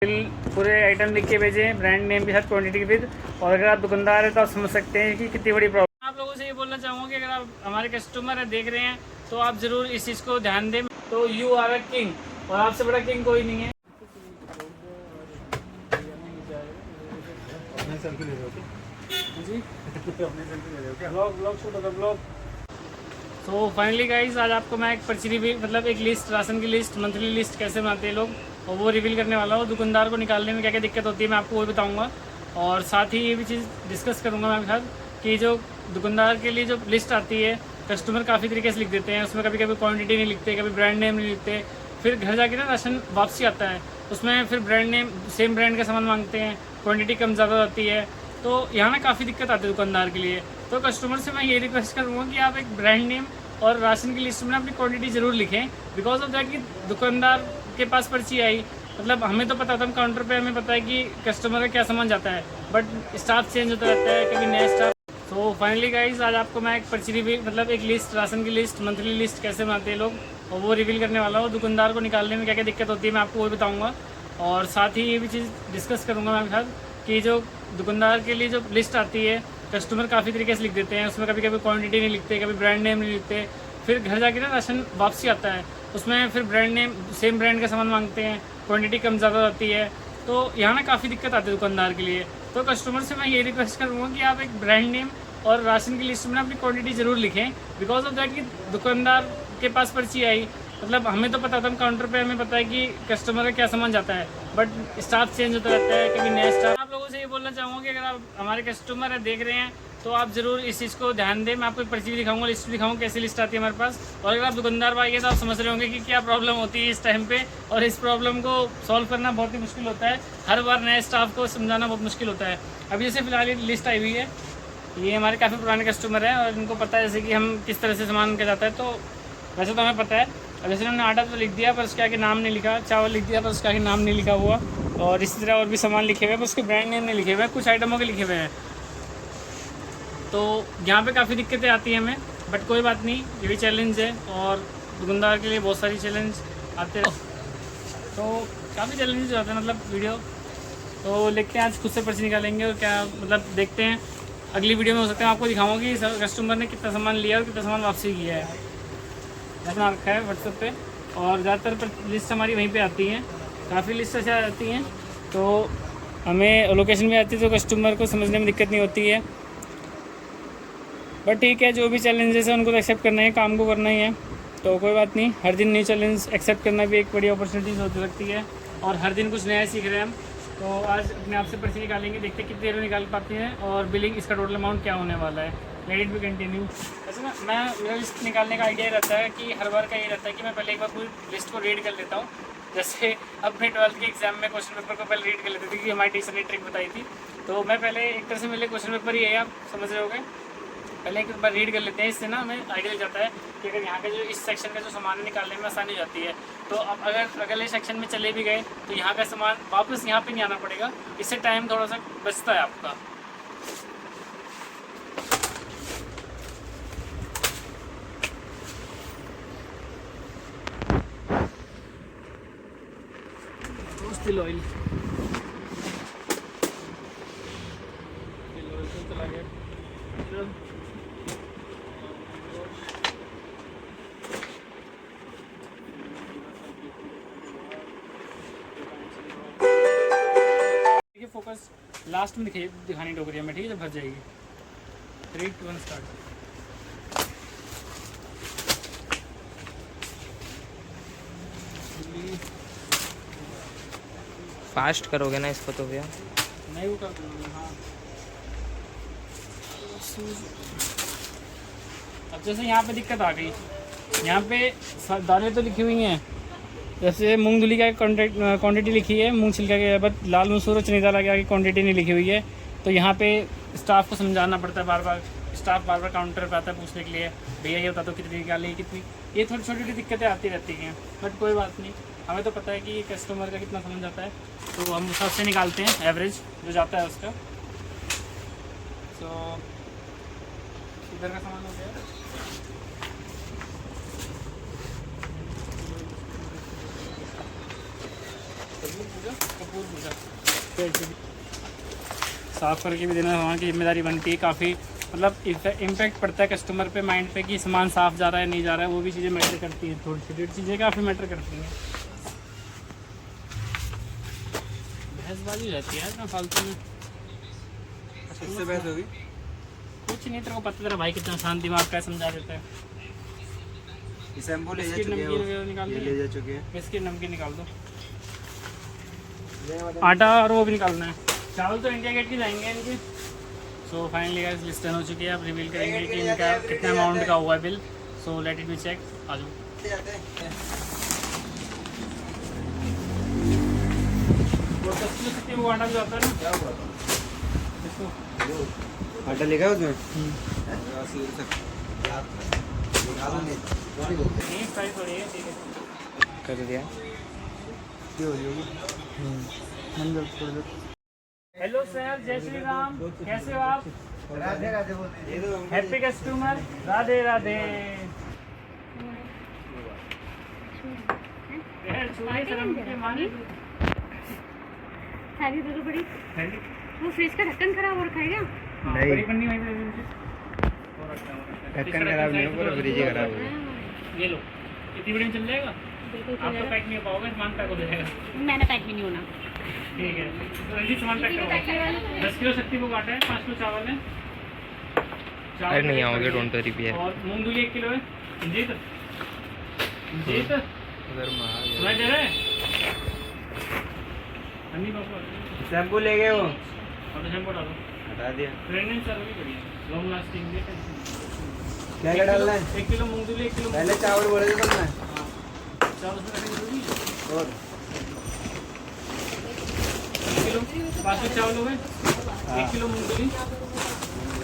Bill पूरे item लिख के भेजें, ब्रांड नेम के साथ क्वांटिटी के विद। और अगर आप दुकानदार हैं तो आप समझ सकते हैं कि कितनी बड़ी प्रॉब्लम। आप लोगों से ये बोलना चाहूँगा कि अगर आप हमारे कस्टमर है, देख रहे हैं, तो आप ज़रूर इस चीज़ को ध्यान दें। तो यू आर अ किंग, और आपसे बड़ा किंग कोई नहीं है। जी ब्लॉग। तो फाइनली गाइज आज आपको मैं एक पर्ची रिवील मतलब एक लिस्ट, राशन की लिस्ट, मंथली लिस्ट कैसे बनाते हैं लोग, और वो रिवील करने वाला हूँ। दुकानदार को निकालने में क्या क्या दिक्कत होती है मैं आपको वो बताऊँगा, और साथ ही ये भी चीज़ डिस्कस करूँगा मैं आपके साथ कि जो दुकानदार के लिए जो लिस्ट आती है, कस्टमर काफ़ी तरीके से लिख देते हैं। उसमें कभी कभी क्वान्टिटी नहीं लिखते, कभी ब्रांड नेम नहीं लिखते, फिर घर जाके ना राशन वापसी आता है, उसमें फिर ब्रांड नेम सेम ब्रांड का सामान मांगते हैं, क्वान्टिटी कम ज़्यादा आती है। तो यहाँ ना काफ़ी दिक्कत आती है दुकानदार के लिए। तो कस्टमर से मैं ये रिक्वेस्ट करूँगा कि आप एक ब्रांड नेम और राशन की लिस्ट में अपनी क्वांटिटी ज़रूर लिखें, बिकॉज ऑफ दैट कि दुकानदार के पास पर्ची आई, मतलब हमें तो पता था, हम काउंटर पे हमें पता है कि कस्टमर का क्या सामान जाता है, बट स्टाफ चेंज होता रहता है, कभी नया स्टाफ। तो फाइनली गाइज आज आपको मैं एक पर्ची रिवील मतलब एक लिस्ट, राशन की लिस्ट, मंथली लिस्ट कैसे बनाते हैं लोग, और वो रिवील करने वाला हूँ। दुकानदार को निकालने में क्या क्या दिक्कत होती है मैं आपको वो बताऊँगा, और साथ ही ये भी चीज़ डिस्कस करूँगा मैं आपके साथ कि जो दुकानदार के लिए जो लिस्ट आती है, कस्टमर काफ़ी तरीके से लिख देते हैं। उसमें कभी कभी क्वांटिटी नहीं लिखते, कभी ब्रांड नेम नहीं लिखते, फिर घर जाके ना राशन वापसी आता है, उसमें फिर ब्रांड नेम सेम ब्रांड का सामान मांगते हैं, क्वांटिटी कम ज़्यादा आती है। तो यहाँ ना काफ़ी दिक्कत आती है दुकानदार के लिए। तो कस्टमर से मैं ये रिक्वेस्ट करूँगा कि आप एक ब्रांड नेम और राशन की लिस्ट में अपनी क्वांटिटी ज़रूर लिखें, बिकॉज ऑफ दैट कि दुकानदार के पास पर्ची आई, मतलब हमें तो पता था, हम काउंटर पे हमें पता है कि कस्टमर का क्या सामान जाता है, बट स्टाफ चेंज होता रहता है, कभी नया स्टाफ। आप लोगों से ये बोलना चाहूँगा कि अगर आप हमारे कस्टमर है, देख रहे हैं, तो आप ज़रूर इस चीज़ को ध्यान दें। मैं आपको एक पर्ची भी दिखाऊंगा, लिस्ट भी दिखाऊंगा कैसी लिस्ट आती है हमारे पास। और अगर आप दुकानदार भाई है तो आप समझ रहे होंगे कि क्या प्रॉब्लम होती है इस टाइम पे, और इस प्रॉब्लम को सॉल्व करना बहुत ही मुश्किल होता है। हर बार नए स्टाफ को समझाना बहुत मुश्किल होता है। अभी जैसे फिलहाल ये लिस्ट आई हुई है, ये हमारे काफ़ी पुराने कस्टमर हैं और इनको पता है जैसे कि हम किस तरह से सामान का जाता है। तो वैसे तो हमें पता है, अब जैसे उन्होंने आटा तो लिख दिया पर उसके आगे नाम नहीं लिखा, चावल लिख दिया पर उसके आगे नाम नहीं लिखा हुआ, और इसी तरह और भी सामान लिखे हुए हैं पर उसके ब्रांड नेम नहीं लिखे हुए हैं, कुछ आइटमों के लिखे हुए हैं। तो यहाँ पे काफ़ी दिक्कतें आती हैं हमें, बट कोई बात नहीं, ये भी चैलेंज है, और दुकानदार के लिए बहुत सारी चैलेंज आते हैं। तो काफ़ी चैलेंजेस आते हैं मतलब वीडियो। तो लिखते हैं, आज खुद से पर्ची निकालेंगे और क्या मतलब देखते हैं। अगली वीडियो में हो सकता है आपको दिखाऊंगा कि कस्टमर ने कितना सामान लिया और कितना सामान वापसी किया है। ऐसा रखा है व्हाट्सएप पे, और ज़्यादातर लिस्ट हमारी वहीं पे आती हैं, काफ़ी लिस्ट ऐसे आती हैं। तो हमें लोकेशन भी आती है, तो कस्टमर को समझने में दिक्कत नहीं होती है। बट ठीक है, जो भी चैलेंजेस है उनको तो एक्सेप्ट करना है, काम को करना ही है। तो कोई बात नहीं, हर दिन न्यू चैलेंज एक्सेप्ट करना भी एक बड़ी अपॉर्चुनिटीज़ हो सकती है, और हर दिन कुछ नया सीख रहे हैं हम। तो आज अपने आप से पर्ची निकालेंगे, देखते हैं कितनी देर में निकाल पाते हैं, और बिलिंग इसका टोटल अमाउंट क्या होने वाला है। लेट इट भी कंटिन्यू। वैसे ना मेरा लिस्ट निकालने का आइडिया रहता है कि हर बार का ये रहता है कि मैं पहले एक बार पूरी लिस्ट को रीड कर लेता हूँ। जैसे अपने 12th के एग्जाम में क्वेश्चन पेपर को पहले रीड कर लेते थे, कि हमारी टीचर ने ट्रिक बताई थी। तो मैं पहले एक तरह से मेरे क्वेश्चन पेपर ही है, आप समझ रहे होगे, पहले एक बार रीड कर लेते हैं। इससे ना हमें आइडिया लग जाता है कि अगर यहाँ के जो इस सेक्शन का जो सामान है निकालने में आसानी हो जाती है। तो अब अगर अगले सेक्शन में चले भी गए तो यहाँ का सामान वापस यहाँ पे नहीं आना पड़ेगा, इससे टाइम थोड़ा सा बचता है आपका। तिल ऑयल चला गया। फोकस लास्ट में दिखानी टोकरिया में, ठीक है, जब भर जाएगी। 3, 2, 1 स्टार्ट। फास्ट करोगे ना इसको तो भैया? नहीं वो कर दूँगा, हाँ। अब जैसे यहाँ पे दिक्कत आ गई, यहाँ पे दालें तो लिखी हुई हैं, जैसे मूंग धुली का क्वांटिटी लिखी है, मूंग छिलका के, बट लाल मसूर और चने दाल की क्वांटिटी नहीं लिखी हुई है। तो यहाँ पे स्टाफ को समझाना पड़ता है बार बार, स्टाफ बार बार काउंटर पे आता है पूछने के लिए, भैया ये बता दो कितनी निकाली कितनी। ये थोड़ी छोटी छोटी दिक्कतें आती रहती हैं, बट कोई बात नहीं, हमें तो पता है कि कस्टमर का कितना सामान जाता है, तो हम उस हिसाब से निकालते हैं एवरेज जो जाता है उसका। तो इधर का सामान हो गया, साफ़ करके भी देना वहाँ की जिम्मेदारी बनती है। काफ़ी मतलब इम्पैक्ट पड़ता है कस्टमर पे, माइंड पे कि सामान साफ़ जा रहा है नहीं जा रहा है, वो भी चीज़ें मैटर करती हैं। थोड़ी छोटी चीज़ें काफ़ी मैटर करती हैं। बहसबाजी रहती है ना फालतू में। इससे बहस होगी? कुछ नहीं, तेरे को पता तेरा भाई कितना शांत दिमाग का है, समझा देता है। ये शैम्पू ले जा बिस्किट चुके हैं नमकीन वगैरह निकाल ये दो, ले जा चुके हैं। बिस्किट नमकीन निकाल दो, आटा और वो भी निकालना है। चावल तो इंडिया गेट की जाएंगे इनके। So finally guys list done हो चुकी है। आप रिवील करेंगे कि इनका कितने अमाउंट का हुआ है bill. So let it be check. आ जाओ। वो 10 किलो कितनी वो आटा जो आता है ना, क्या हुआ था? इसको आटा लिखा है उसमें? नहीं फ्राई थोड़ी है, ठीक है। कर दिया। हेलो सर, जय श्री राम, कैसे हो आप? राधे राधे बोलते हैं। Happy customer, Radhe Radhe. छुरी शर्म के माने थाली दे दो बड़ी। थैली वो फ्रिज का ढक्कन खराब हो रखा है क्या? नहीं। बड़ी पन्नी वहीं पे दे दीजिए। ढक्कन खराब नहीं हो, पूरा फ्रिज ही खराब हो। ये लो, इतनी बड़ी में चल जाएगा। बिल्कुल आप तो पैक नहीं हो पाओगे, सामान पैक हो जाएगा। मैंने पैक भी नहीं होना। ठीक है, तो जल्दी सामान पैक करो। 10 किलो शक्ति भोग आटा है, 5 किलो चावल है। अरे नहीं आओगे, डोंट वरी भैया। और मूंग दाल 1 किलो है। जीत जीत उधर सुनाई दे रहा है? अन्नी पापा शैम्पू ले गए वो? और शैम्पू डालो। हटा दिया। फ्रेगनेंस सर भी बढ़िया, लॉन्ग लास्टिंग है। क्या क्या डालना है? 1 किलो मूंग दाल, 1 किलो पहले चावल बोले थे तुमने? चावल उसमें रखेंगे जरूरी है। और 1 किलो बासमती चावल हो गए। 1 किलो मूंगफली,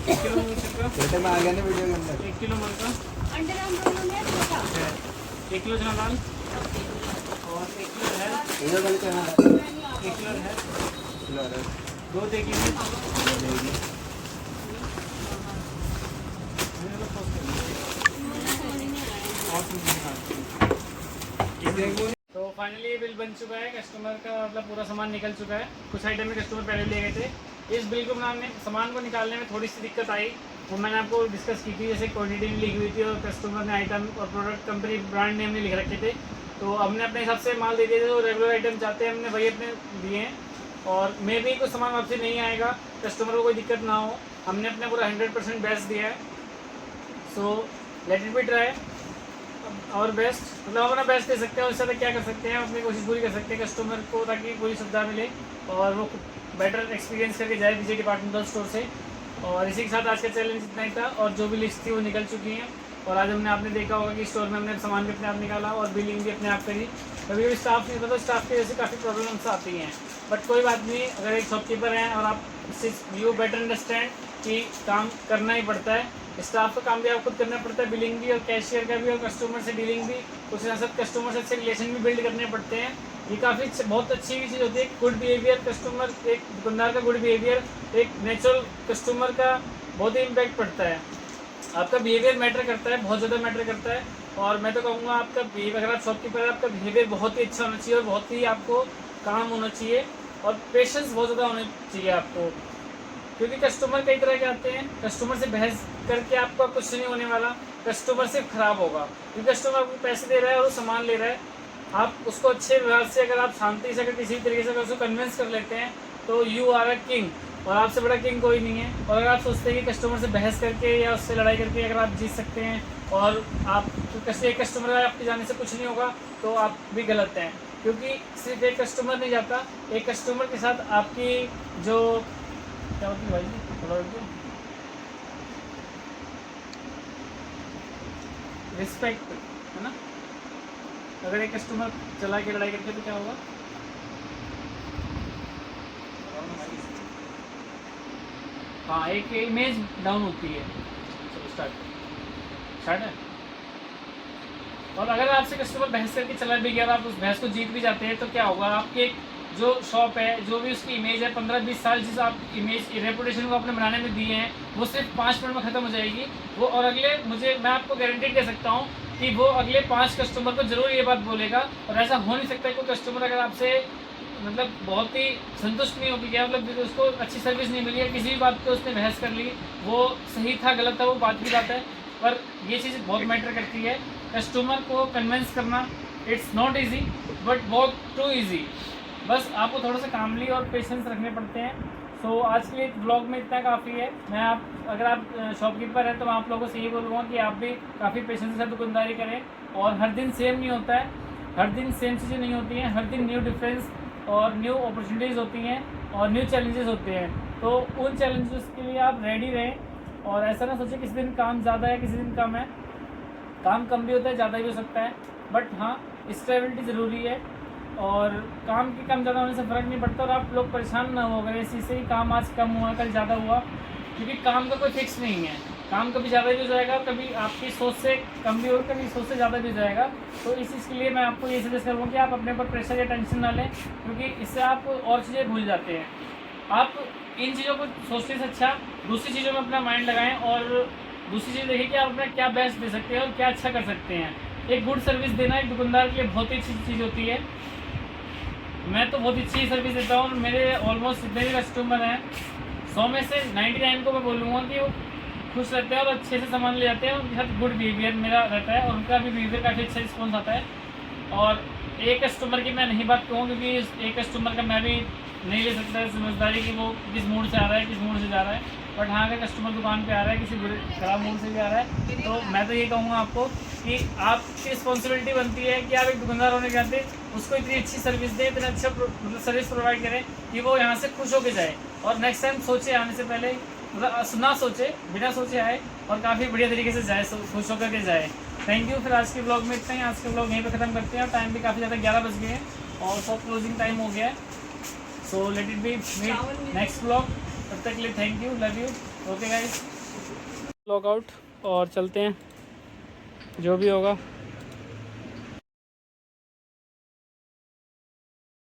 1 किलो मूंग शक्कर, छोटे में आ गया ना वीडियो के अंदर। 1 किलो मरचा, अंडर आर्म दोनों में छोटा। 1 किलो चना दाल और 1 किलो है, इधर वाले चना 1 किलो है, किलो है। 2 देखिए। तो फाइनली बिल बन चुका है। कस्टमर का मतलब पूरा सामान निकल चुका है। कुछ आइटम में कस्टमर पहले ले गए थे। इस बिल को बनाने, सामान को निकालने में थोड़ी सी दिक्कत आई, वो मैंने आपको डिस्कस की थी। जैसे क्वांटिटी नहीं लिखी हुई थी और कस्टमर ने आइटम और प्रोडक्ट कंपनी ब्रांड नेम नहीं लिख रखे थे, तो हमने अपने हिसाब से माल दे दिए थे। जो रेगुलर आइटम चाहते हैं हमने वही अपने दिए हैं। और मे भी कुछ सामान वापसी नहीं आएगा, कस्टमर को कोई दिक्कत ना हो। हमने अपने पूरा 100% बेस्ट दिया है। So let it B try और बेस्ट, मतलब अपना बेस्ट दे सकते हैं। उससे ज़्यादा क्या कर सकते हैं, अपनी कोशिश पूरी कर सकते हैं कस्टमर को, ताकि पूरी सुविधा मिले और वो बेटर एक्सपीरियंस करके जाए विजय डिपार्टमेंटल स्टोर से। और इसी के साथ आज का चैलेंज इतना ही था। और जो भी लिस्ट थी वो निकल चुकी हैं। और आज हमने आपने देखा होगा कि स्टोर में हमने सामान भी अपने आप निकाला और बिलिंग भी अपने आप करी। कभी कभी स्टाफ नहीं होता तो स्टाफ की वजह से काफ़ी प्रॉब्लम्स आती हैं, बट कोई बात नहीं। अगर एक शॉपकीपर हैं और आप यू बेटर अंडरस्टैंड कि काम करना ही पड़ता है, स्टाफ का काम भी आपको खुद करना पड़ता है, बिलिंग भी और कैशियर का भी और कस्टमर से डीलिंग भी, उसके साथ साथ कस्टमर से अच्छे रिलेशन भी बिल्ड करने पड़ते हैं। ये काफ़ी बहुत अच्छी भी चीज़ होती है। गुड बिहेवियर कस्टमर, एक दुकानदार का गुड बिहेवियर, एक नेचुरल कस्टमर का बहुत ही इम्पैक्ट पड़ता है। आपका बिहेवियर मैटर करता है, बहुत ज़्यादा मैटर करता है। और मैं तो कहूँगा आपका बिहेवियर, अगर आप शॉपकीपर है, आपका बिहेवियर बहुत ही अच्छा होना चाहिए और बहुत ही आपको काम होना चाहिए और पेशेंस बहुत ज़्यादा होना चाहिए आपको। क्योंकि कस्टमर कई तरह के आते हैं, कस्टमर से बहस करके आपका कुछ नहीं होने वाला, कस्टमर सिर्फ खराब होगा। क्योंकि कस्टमर आपको पैसे दे रहा है और वो सामान ले रहा है, आप उसको अच्छे व्यवहार से, अगर आप शांति से, अगर किसी तरीके से अगर उसको कन्विंस कर लेते हैं तो यू आर अ किंग। और आपसे बड़ा किंग कोई नहीं है। और अगर आप सोचते हैं कि कस्टमर से बहस करके या उससे लड़ाई करके अगर आप जीत सकते हैं और आप एक कस्टमर आपके जाने से कुछ नहीं होगा, तो आप भी गलत हैं। क्योंकि सिर्फ एक कस्टमर नहीं जाता, एक कस्टमर के साथ आपकी जो क्या होती है भाई जी, थोड़ा रिस्पेक्ट है ना। अगर एक कस्टमर चला के लड़ाई करके तो क्या होगा, हाँ एक इमेज डाउन होती है। चलो स्टार्ट है। और अगर आपसे कस्टमर बहस करके चला भी गया और आप उस बहस को जीत भी जाते हैं तो क्या होगा, आपकी एक जो शॉप है, जो भी उसकी इमेज है, 15-20 साल जिस आप इमेज रेपुटेशन को अपने बनाने में दिए हैं, वो सिर्फ 5 मिनट में ख़त्म हो जाएगी वो। और अगले मैं आपको गारंटी दे सकता हूँ कि वो अगले 5 कस्टमर को जरूर ये बात बोलेगा। और ऐसा हो नहीं सकता कोई कस्टमर अगर आपसे मतलब बहुत ही संतुष्ट नहीं हो कि क्या मतलब उसको अच्छी सर्विस नहीं मिली है, किसी भी बात पे उसने बहस कर ली, वो सही था गलत था वो बात की बात है, पर ये चीज़ बहुत मैटर करती है। कस्टमर को कन्विंस करना इट्स नॉट ईजी बट बहुत टू ईजी, बस आपको थोड़ा सा कामली और पेशेंस रखने पड़ते हैं। सो आज के लिए ब्लॉग में इतना काफ़ी है। मैं अगर आप शॉपकीपर हैं तो मैं आप लोगों से ये बोलूँगा कि आप भी काफ़ी पेशेंस से दुकानदारी करें, और हर दिन सेम नहीं होता है, हर दिन सेम चीज़ें नहीं होती हैं, हर दिन न्यू डिफरेंस और न्यू अपॉर्चुनिटीज़ होती हैं और न्यू चैलेंजेस होते हैं। तो उन चैलेंजेस के लिए आप रेडी रहें और ऐसा ना सोचें किसी दिन काम ज़्यादा है किसी दिन कम है। काम कम भी होता है ज़्यादा भी हो सकता है, बट हाँ स्टेबिलिटी ज़रूरी है और काम के कम ज़्यादा होने से फ़र्क नहीं पड़ता। और आप लोग परेशान ना हो गए इसी से ही काम आज कम हुआ कल ज़्यादा हुआ, क्योंकि काम का कोई फिक्स नहीं है। काम कभी ज़्यादा भी हो जाएगा, कभी आपकी सोच से कम भी हो, कभी सोच से ज़्यादा भी हो जाएगा। तो इस चीज़ के लिए मैं आपको ये सजेस्ट करूँगा कि आप अपने ऊपर प्रेशर या टेंशन ना लें, क्योंकि इससे आप और चीज़ें भूल जाते हैं। आप इन चीज़ों को सोचने से अच्छा दूसरी चीज़ों में अपना माइंड लगाएं और दूसरी चीज़ देखिए कि आप अपना क्या बेस्ट दे सकते हैं और क्या अच्छा कर सकते हैं। एक गुड सर्विस देना एक दुकानदार के लिए बहुत ही अच्छी चीज़ होती है। मैं तो बहुत अच्छी सर्विस देता हूँ, मेरे ऑलमोस्ट जितने भी कस्टमर हैं 100 में से 99 को मैं बोलूँगा कि वो खुश रहते हैं और अच्छे से सामान ले जाते हैं। उनके साथ गुड बिहेवियर मेरा रहता है और उनका भी बिहेवियर काफ़ी अच्छा रिस्पॉन्स आता है। और एक कस्टमर की मैं नहीं बात कहूँ, क्योंकि एक कस्टमर का मैं भी नहीं ले सकता है समझदारी कि वो किस मूड से आ रहा है किस मूड से जा रहा है। बट हाँ अगर कस्टमर दुकान पे आ रहा है किसी बुरे खराब मूड से भी आ रहा है तो मैं तो ये कहूँगा आपको कि आपकी रिस्पॉन्सिबिलिटी बनती है कि आप एक दुकानदार होने के नाते उसको इतनी अच्छी सर्विस दें, इतना अच्छा मतलब सर्विस प्रोवाइड करें कि वो यहाँ से खुश होकर जाए और नेक्स्ट टाइम सोचे आने से पहले, मतलब ना सोचे बिना सोचे आए और काफ़ी बढ़िया तरीके से जाए, खुश होकर के जाए। Thank you. फिर आज के ब्लॉग में इतना ही, आज के ब्लॉग यहीं पे ख़त्म करते हैं। टाइम भी काफ़ी ज़्यादा 11 बज गए हैं और सब क्लोजिंग टाइम हो गया है। So let it be meet next blog. तब तक के लिए thank you, love you, okay guys. Log out और चलते हैं, जो भी होगा